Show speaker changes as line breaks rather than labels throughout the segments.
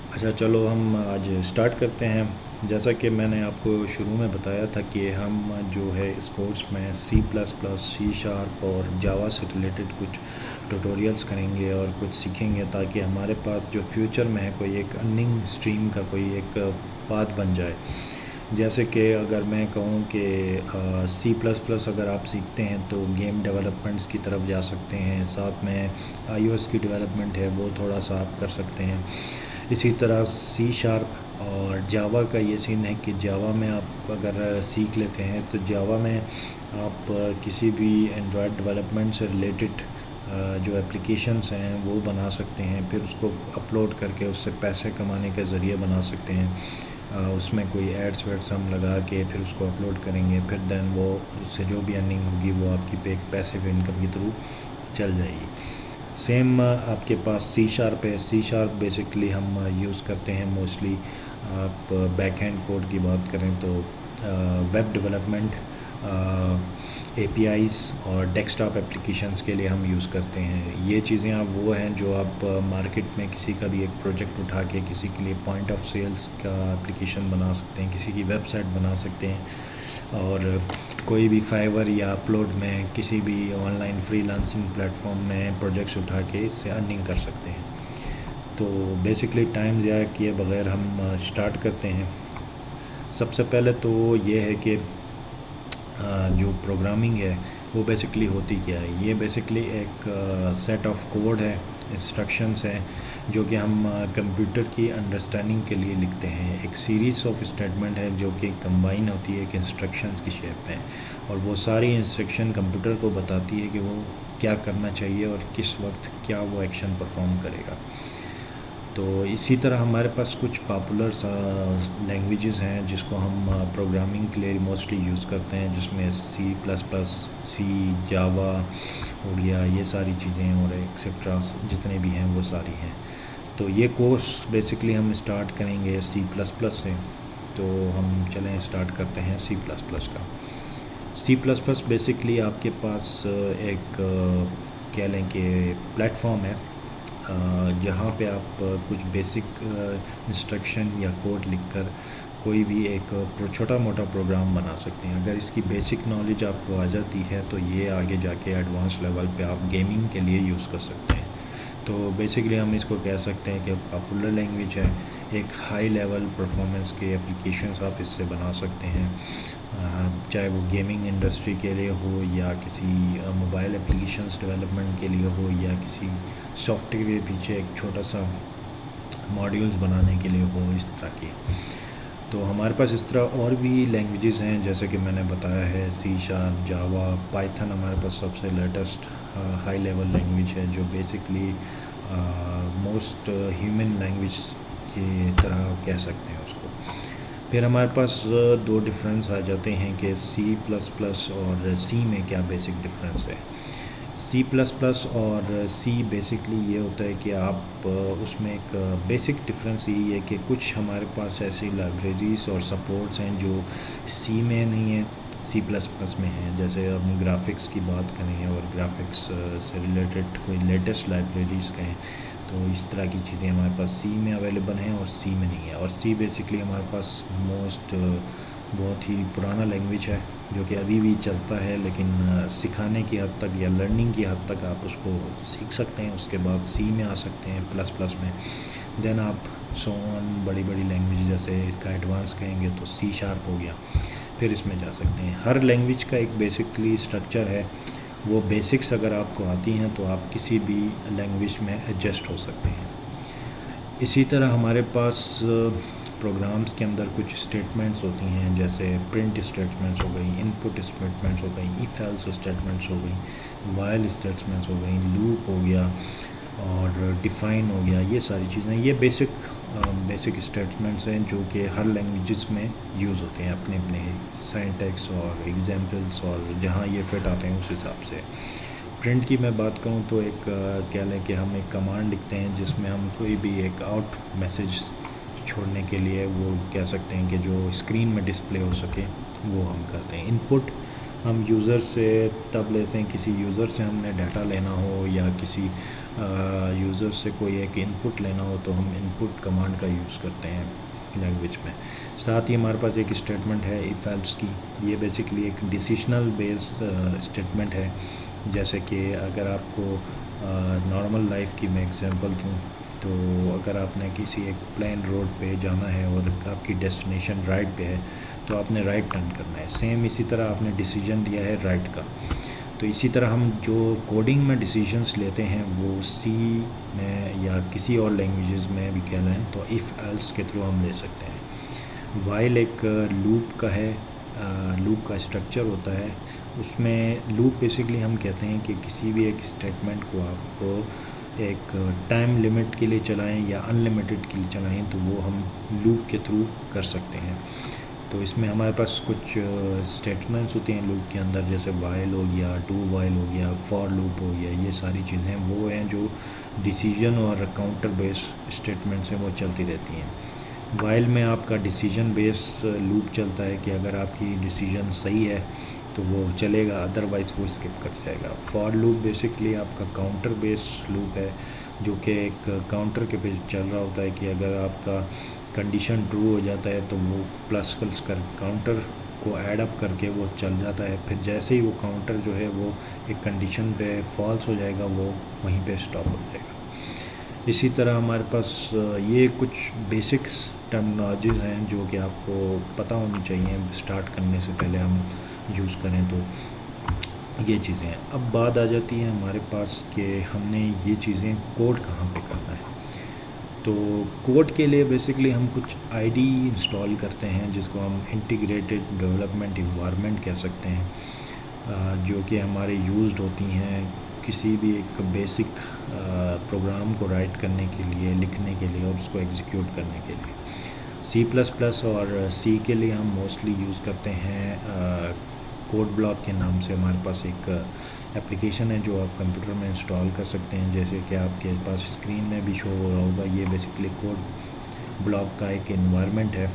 अच्छा, चलो हम आज स्टार्ट करते हैं। जैसा कि मैंने आपको शुरू में बताया था कि हम जो है इस कोर्स में C plus plus, C sharp और जावा से रिलेटेड कुछ ट्यूटोरियल्स करेंगे और कुछ सीखेंगे, ताकि हमारे पास जो फ्यूचर में है कोई एक अर्निंग स्ट्रीम का कोई एक पाथ बन जाए। जैसे कि अगर मैं कहूँ कि सी प्लस प्लस अगर आप सीखते हैं तो गेम डेवलपमेंट्स की तरफ जा सकते हैं, साथ में आईओएस की डेवलपमेंट है वो थोड़ा सा आप कर सकते हैं। इसी तरह सी शार्प और जावा का ये सीन है कि जावा में आप अगर सीख लेते हैं तो जावा में आप किसी भी एंड्रॉयड डेवलपमेंट से रिलेटेड जो एप्लीकेशंस हैं वो बना सकते हैं, फिर उसको अपलोड करके उससे पैसे कमाने के ज़रिए बना सकते हैं। उसमें कोई एड्स वेड्स हम लगा के फिर उसको अपलोड करेंगे, फिर देन वो उससे जो भी अर्निंग होगी वो आपकी पैसिव इनकम के थ्रू चल जाएगी। सेम आपके पास सी शार्प है। सी शार्प बेसिकली हम यूज़ करते हैं मोस्टली, आप बैक एंड कोड की बात करें तो वेब डेवलपमेंट, एपीआईज़ और डेस्कटॉप एप्लीकेशंस के लिए हम यूज़ करते हैं। ये चीज़ें आप वो हैं जो आप मार्केट में किसी का भी एक प्रोजेक्ट उठा के किसी के लिए पॉइंट ऑफ सेल्स का एप्लीकेशन बना सकते हैं, किसी की वेबसाइट बना सकते हैं, और कोई भी फाइवर या अपलोड में किसी भी ऑनलाइन फ्रीलांसिंग प्लेटफॉर्म में प्रोजेक्ट्स उठा के इससे अर्निंग कर सकते हैं। तो बेसिकली टाइम ज़ाया किए बगैर हम स्टार्ट करते हैं। सबसे पहले तो ये है कि जो प्रोग्रामिंग है वो बेसिकली होती क्या है। ये बेसिकली एक सेट ऑफ कोड है, इंस्ट्रक्शंस हैं जो कि हम कंप्यूटर की अंडरस्टैंडिंग के लिए लिखते हैं। एक सीरीज़ ऑफ स्टेटमेंट है जो कि कंबाइन होती है एक इंस्ट्रक्शंस की शेप में, और वो सारी इंस्ट्रक्शन कंप्यूटर को बताती है कि वो क्या करना चाहिए और किस वक्त क्या वो एक्शन परफॉर्म करेगा। तो इसी तरह हमारे पास कुछ पॉपुलर लैंग्वेजेस हैं जिसको हम प्रोग्रामिंग के लिए मोस्टली यूज़ करते हैं, जिसमें सी प्लस प्लस, सी, जावा हो गया, ये सारी चीज़ें और एक्सेट्रा जितने भी हैं वो सारी हैं। तो ये कोर्स बेसिकली हम स्टार्ट करेंगे सी प्लस प्लस से। तो हम चलें स्टार्ट करते हैं सी प्लस प्लस का। सी प्लस प्लस बेसिकली आपके पास एक कह लें कि प्लेटफॉर्म है जहाँ पे आप कुछ बेसिक इंस्ट्रक्शन या कोड लिखकर कोई भी एक छोटा मोटा प्रोग्राम बना सकते हैं। अगर इसकी बेसिक नॉलेज आपको आ जाती है तो ये आगे जाके एडवांस लेवल पे आप गेमिंग के लिए यूज़ कर सकते हैं। तो बेसिकली हम इसको कह सकते हैं कि पॉपुलर लैंग्वेज है। एक हाई लेवल परफॉर्मेंस के एप्लीकेशंस आप इससे बना सकते हैं, चाहे वो गेमिंग इंडस्ट्री के लिए हो या किसी मोबाइल एप्लीकेशंस डेवलपमेंट के लिए हो या किसी सॉफ्टवेयर के पीछे एक छोटा सा मॉड्यूल्स बनाने के लिए हो, इस तरह की। तो हमारे पास इस तरह और भी लैंग्वेजेस हैं, जैसे कि मैंने बताया है सी शार्प, जावा, पाइथन हमारे पास सबसे लेटेस्ट हाई लेवल लैंग्वेज है जो बेसिकली मोस्ट ह्यूमन लैंग्वेज की तरह कह सकते हैं उसको। फिर हमारे पास दो डिफरेंस आ जाते हैं कि सी प्लस प्लस और सी में क्या बेसिक डिफरेंस है। सी प्लस प्लस और सी बेसिकली ये होता है कि आप उसमें एक बेसिक डिफरेंस यही है कि कुछ हमारे पास ऐसी लाइब्रेरीज और सपोर्ट्स हैं जो सी में नहीं है, सी प्लस प्लस में है। जैसे हम ग्राफिक्स की बात करें और ग्राफिक्स से रिलेटेड कोई लेटेस्ट लाइब्रेरीज़ कहें, तो इस तरह की चीज़ें हमारे पास सी में अवेलेबल हैं और सी में नहीं है। और सी बेसिकली हमारे पास बहुत ही पुराना लैंग्वेज है जो कि अभी भी चलता है, लेकिन सिखाने की हद तक या लर्निंग की हद तक आप उसको सीख सकते हैं। उसके बाद सी में आ सकते हैं प्लस प्लस में, देन आप सो ऑन बड़ी बड़ी लैंग्वेज जैसे इसका एडवांस कहेंगे तो सी शार्प हो गया, फिर इसमें जा सकते हैं। हर लैंग्वेज का एक बेसिकली स्ट्रक्चर है, वो बेसिक्स अगर आपको आती हैं तो आप किसी भी लैंग्वेज में एडजस्ट हो सकते हैं। इसी तरह हमारे पास प्रोग्राम्स के अंदर कुछ स्टेटमेंट्स होती हैं, जैसे प्रिंट स्टेटमेंट्स हो गई, इनपुट स्टेटमेंट्स हो गई, इफ एल्स स्टेटमेंट्स हो गई, वाइल स्टेटमेंट्स हो गई, लूप हो गया और डिफ़ाइन हो गया। ये सारी चीज़ें, ये बेसिक स्टेटमेंट्स हैं जो कि हर लैंग्वेजेस में यूज़ होते हैं अपने अपने सिंटैक्स और एग्जांपल्स, और जहाँ ये फिट आते हैं उस हिसाब से। प्रिंट की मैं बात करूँ तो एक कह लें कि हम एक कमांड लिखते हैं जिसमें हम कोई भी एक आउट मैसेज छोड़ने के लिए वो कह सकते हैं कि जो स्क्रीन में डिस्प्ले हो सके वो हम करते हैं। इनपुट हम यूज़र से तब लेते हैं किसी यूज़र से हमने डाटा लेना हो या किसी यूज़र से कोई एक इनपुट लेना हो तो हम इनपुट कमांड का यूज़ करते हैं लैंग्वेज में। साथ ही हमारे पास एक स्टेटमेंट है इफ़ एल्स की। ये बेसिकली एक डिसीजनल बेस स्टेटमेंट है। जैसे कि अगर आपको नॉर्मल लाइफ की मैं एग्जांपल दूँ तो अगर आपने किसी एक प्लेन रोड पे जाना है और आपकी डेस्टिनेशन राइट पे है तो आपने राइट टर्न करना है। सेम इसी तरह आपने डिसीजन लिया है राइट का, तो इसी तरह हम जो कोडिंग में डिसीजंस लेते हैं वो सी में या किसी और लैंग्वेजेस में भी कह लें तो इफ़ एल्स के थ्रू हम ले सकते हैं। वाइल एक लूप का है, लूप का स्ट्रक्चर होता है। उसमें लूप बेसिकली हम कहते हैं कि किसी भी एक स्टेटमेंट को आप एक टाइम लिमिट के लिए चलाएं या अनलिमिटेड के लिए चलाएं तो वो हम लूप के थ्रू कर सकते हैं। तो इसमें हमारे पास कुछ स्टेटमेंट्स होती हैं लूप के अंदर, जैसे वाइल हो गया, डू वाइल हो गया, फॉर लूप हो गया। ये सारी चीज़ें वो हैं जो डिसीजन और काउंटर बेस स्टेटमेंट्स हैं वो चलती रहती हैं। वाइल में आपका डिसीजन बेस लूप चलता है कि अगर आपकी डिसीजन सही है तो वो चलेगा, अदरवाइज़ वो स्किप कर जाएगा। फॉर लूप बेसिकली आपका काउंटर बेस लूप है जो कि एक काउंटर के पे चल रहा होता है कि अगर आपका कंडीशन ट्रू हो जाता है तो वो प्लस प्लस कर काउंटर को ऐड अप करके वो चल जाता है। फिर जैसे ही वो काउंटर जो है वो एक कंडीशन पे फॉल्स हो जाएगा वो वहीं पे स्टॉप हो जाएगा। इसी तरह हमारे पास ये कुछ बेसिक्स टर्मिनोलॉजीज़ हैं जो कि आपको पता होनी चाहिए स्टार्ट करने से पहले हम यूज़ करें तो ये चीज़ें हैं। अब बात आ जाती है हमारे पास कि हमने ये चीज़ें कोड कहाँ पे करना है। तो कोड के लिए बेसिकली हम कुछ आईडी इंस्टॉल करते हैं जिसको हम इंटीग्रेटेड डेवलपमेंट इन्वायरमेंट कह सकते हैं, जो कि हमारे यूज्ड होती हैं किसी भी एक बेसिक प्रोग्राम को राइट करने के लिए, लिखने के लिए और उसको एग्जीक्यूट करने के लिए। सी प्लस प्लस और सी के लिए हम मोस्टली यूज़ करते हैं कोड ब्लॉक के नाम से। हमारे पास एक एप्लीकेशन है जो आप कंप्यूटर में इंस्टॉल कर सकते हैं, जैसे कि आपके पास स्क्रीन में भी शो हो रहा होगा। ये बेसिकली कोड ब्लॉक का एक एनवायरनमेंट है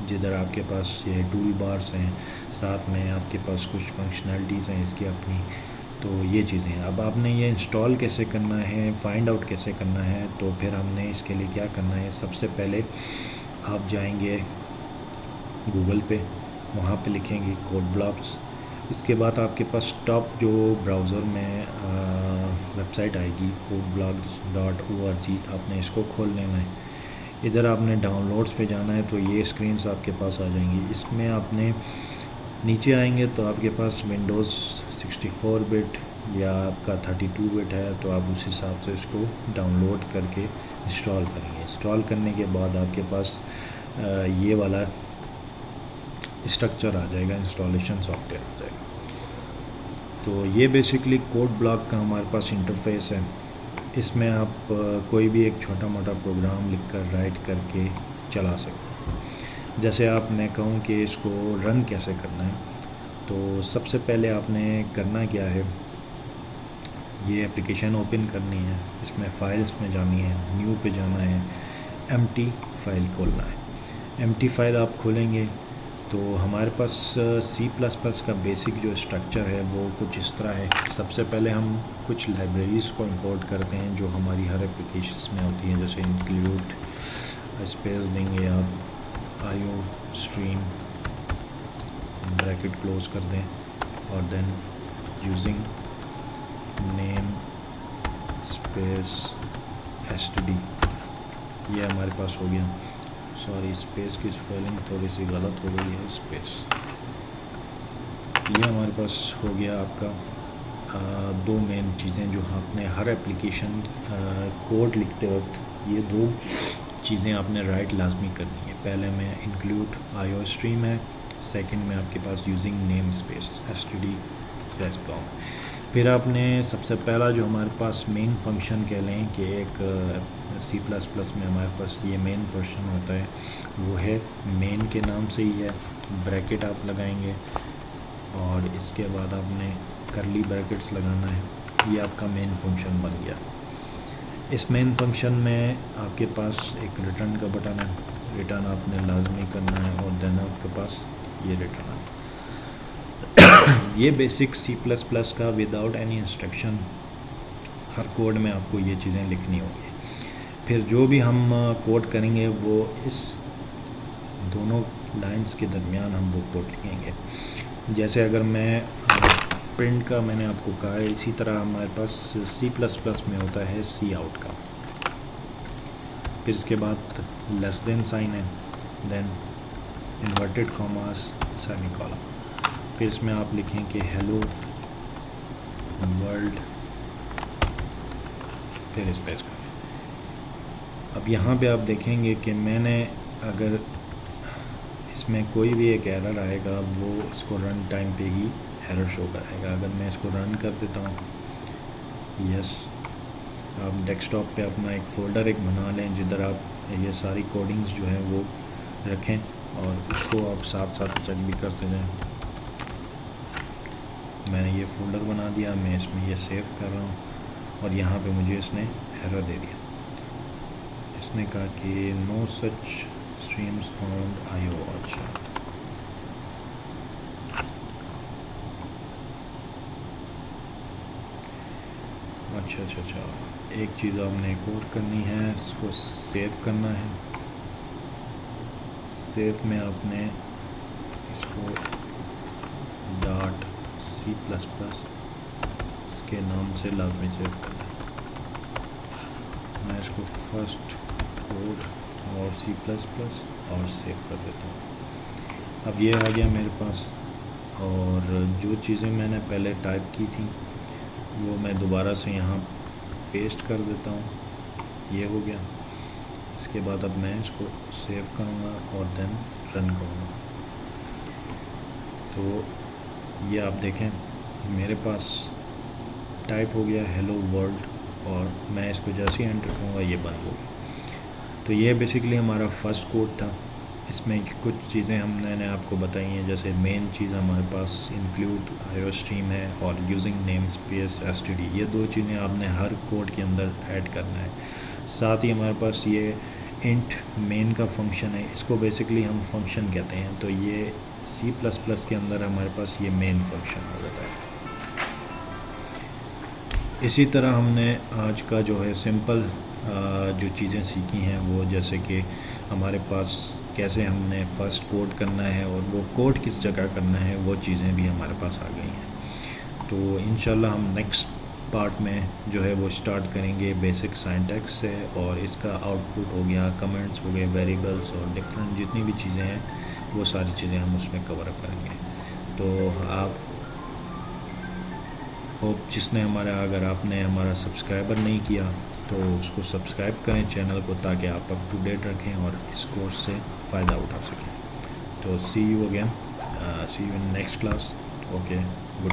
जिधर आपके पास ये टूल बार्स हैं, साथ में आपके पास कुछ फंक्शनैलिटीज़ हैं इसकी अपनी। तो ये चीज़ें हैं। अब आपने ये इंस्टॉल कैसे करना है, फाइंड आउट कैसे करना है, तो फिर हमने इसके लिए क्या करना है। सबसे पहले आप जाएंगे गूगल पे, वहाँ पे लिखेंगे कोड ब्लॉक्स। इसके बाद आपके पास टॉप जो ब्राउज़र में वेबसाइट आएगी codeblocks.org, आपने इसको खोल लेना है। इधर आपने डाउनलोड्स पे जाना है तो ये स्क्रीन्स आपके पास आ जाएंगी। इसमें आपने नीचे आएंगे तो आपके पास विंडोज़ 64 बिट या आपका 32 बिट है तो आप उस हिसाब से इसको डाउनलोड करके इंस्टॉल करेंगे। इंस्टॉल करने के बाद आपके पास ये वाला स्ट्रक्चर आ जाएगा, इंस्टॉलेशन सॉफ्टवेयर आ जाएगा। तो ये बेसिकली कोड ब्लॉक का हमारे पास इंटरफेस है। इसमें आप कोई भी एक छोटा मोटा प्रोग्राम लिखकर राइट करके चला सकते हैं। जैसे आप मैं कहूँ कि इसको रन कैसे करना है, तो सबसे पहले आपने करना क्या है, ये एप्लीकेशन ओपन करनी है, इसमें फ़ाइल्स में जानी है, न्यू पे जाना है, एम्प्टी फ़ाइल खोलना है। एम्प्टी फ़ाइल आप खोलेंगे तो हमारे पास सी प्लस प्लस का बेसिक जो स्ट्रक्चर है वो कुछ इस तरह है। सबसे पहले हम कुछ लाइब्रेरीज़ को इंपोर्ट करते हैं जो हमारी हर एप्लीकेशन में होती हैं, जैसे इंक्लूड स्पेस देंगे आप आईओ स्ट्रीम ब्रैकेट क्लोज कर दें और then using namespace STD, ये हमारे पास हो गया। सॉरी, स्पेस की स्पेलिंग थोड़ी सी गलत हो गई है, स्पेस। ये हमारे पास हो गया आपका दो मेन चीज़ें जो आपने हर एप्लीकेशन कोड लिखते वक्त ये दो चीज़ें आपने राइट लाजमी करनी है। पहले में इंक्लूड आईओ स्ट्रीम है, सेकंड में आपके पास यूजिंग नेम स्पेस एसटीडी फ्लैशकॉम। फिर आपने सबसे पहला जो हमारे पास मेन फंक्शन कह लें कि एक सी प्लस प्लस में हमारे पास ये मेन फंक्शन होता है, वो है मेन के नाम से ही है। ब्रैकेट आप लगाएंगे और इसके बाद आपने करली ब्रैकेट्स लगाना है, ये आपका मेन फंक्शन बन गया। इस मेन फंक्शन में आपके पास एक रिटर्न का बटन है, रिटर्न आपने लाजमी करना है और देन आपके पास ये रिटर्न है। ये बेसिक सी प्लस प्लस का विदाउट एनी इंस्ट्रक्शन हर कोड में आपको ये चीज़ें लिखनी होंगी। फिर जो भी हम कोड करेंगे वो इस दोनों लाइंस के दरमियान हम वो कोड लिखेंगे। जैसे अगर मैं प्रिंट का मैंने आपको कहा है, इसी तरह हमारे पास सी प्लस प्लस में होता है सी आउट का। फिर इसके बाद लेस देन साइन है, देन इन्वर्टेड कॉमास, सेमीकोलन। फिर इसमें आप लिखें कि हेलो वर्ल्ड, फिर स्पेस करें। अब यहाँ पे आप देखेंगे कि मैंने अगर इसमें कोई भी एक एरर आएगा वो इसको रन टाइम पे ही एरर शो कराएगा। अगर मैं इसको रन कर देता हूँ, यस, आप डेस्कटॉप पे अपना एक फ़ोल्डर एक बना लें जिधर आप ये सारी कोडिंग्स जो है वो रखें और उसको आप साथ साथ चेक भी करते जाएं। मैंने ये फ़ोल्डर बना दिया, मैं इसमें ये सेव कर रहा हूँ और यहाँ पे मुझे इसने एरर दे दिया। इसने कहा कि no such streams found IO. अच्छा, एक चीज़ आपने एक और करनी है, इसको सेव करना है। सेव में आपने इसको .c++ इसके नाम से लाजमी सेव करना है। मैं इसको फर्स्ट कोड और C++ और सेव कर देता हूँ। अब ये आ गया मेरे पास, और जो चीज़ें मैंने पहले टाइप की थी वो मैं दोबारा से यहाँ पेस्ट कर देता हूँ। ये हो गया। इसके बाद अब मैं इसको सेव करूँगा और देन रन करूँगा। तो ये आप देखें मेरे पास टाइप हो गया हेलो वर्ल्ड, और मैं इसको जैसे ही एंटर करूँगा ये बंद हो गया। तो ये बेसिकली हमारा फर्स्ट कोड था। इसमें कुछ चीज़ें हमने आपको बताई हैं, जैसे मेन चीज़ हमारे पास इंक्लूड आईओ स्ट्रीम है और यूजिंग नेम स्पेस एसटीडी। ये दो चीज़ें आपने हर कोड के अंदर ऐड करना है। साथ ही हमारे पास ये इंट मेन का फंक्शन है, इसको बेसिकली हम फंक्शन कहते हैं। तो ये C++ के अंदर हमारे पास ये मेन फंक्शन हो जाता है। इसी तरह हमने आज का जो है सिंपल जो चीज़ें सीखी हैं वो, जैसे कि हमारे पास कैसे हमने फ़र्स्ट कोड करना है और वो कोड किस जगह करना है, वो चीज़ें भी हमारे पास आ गई हैं। तो इंशाल्लाह हम नेक्स्ट पार्ट में जो है वो स्टार्ट करेंगे बेसिक सिंटैक्स से, और इसका आउटपुट हो गया, कमेंट्स हो गए, वेरिएबल्स और डिफरेंट जितनी भी चीज़ें हैं वो सारी चीज़ें हम उसमें कवर अप करेंगे। तो आप होप जिसने अगर आपने हमारा सब्सक्राइबर नहीं किया तो उसको सब्सक्राइब करें चैनल को, ताकि आप अप टू डेट रखें और इस कोर्स से फ़ायदा उठा सकें। तो see you again, see you in next class. Okay, good.